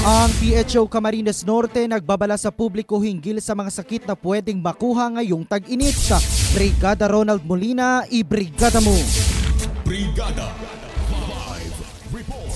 Ang PHO Camarines Norte nagbabala sa publiko hinggil sa mga sakit na pwedeng makuha ngayong tag-init. Brigada Ronald Molina, ibrigada mo! Brigada Live Report.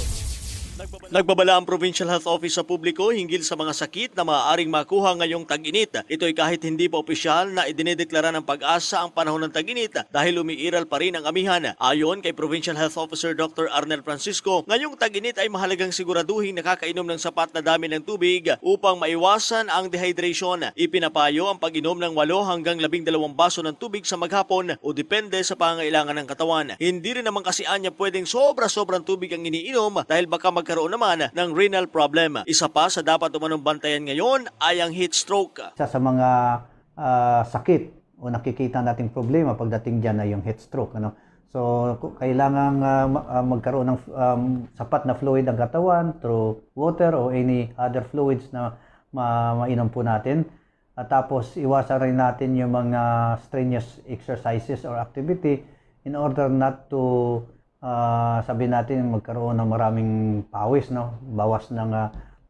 Nagbabala ang Provincial Health Office sa publiko hinggil sa mga sakit na maaaring makuha ngayong tag-init. Ito'y kahit hindi pa opisyal na idinedeklara ng Pag-asa ang panahon ng tag-init dahil umiiral pa rin ang amihan. Ayon kay Provincial Health Officer Dr. Arnel Francisco, ngayong tag-init ay mahalagang siguraduhin nakakainom ng sapat na dami ng tubig upang maiwasan ang dehydration. Ipinapayo ang pag-inom ng 8 hanggang 12 baso ng tubig sa maghapon o depende sa pangangailangan ng katawan. Hindi rin naman kasi anya pwedeng sobra-sobrang tubig ang iniinom dahil baka magkaroon naman ng renal problem. Isa pa sa dapat umanong bantayan ngayon ay ang heat stroke. Isa sa mga sakit o nakikita nating problema pagdating dyan ay yung heat stroke. So, kailangan magkaroon ng sapat na fluid ang katawan through water o any other fluids na mainom po natin. At tapos, iwasan rin natin yung mga strenuous exercises or activity in order not to sabihin natin magkaroon ng maraming pawis, bawas ng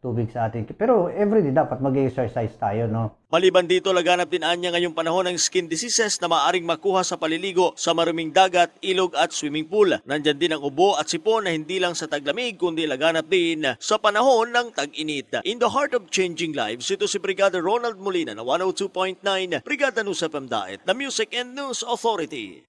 tubig sa atin. Pero everyday dapat mag-exercise tayo. Maliban dito, laganap din anya ngayong panahon ng skin diseases na maaring makuha sa paliligo sa maruming dagat, ilog at swimming pool. Nandyan din ang ubo at sipon na hindi lang sa taglamig kundi laganap din sa panahon ng tag-init. In the heart of changing lives, ito si Brigada Ronald Molina na 102.9 Brigada News FM Daet, the Music and News Authority.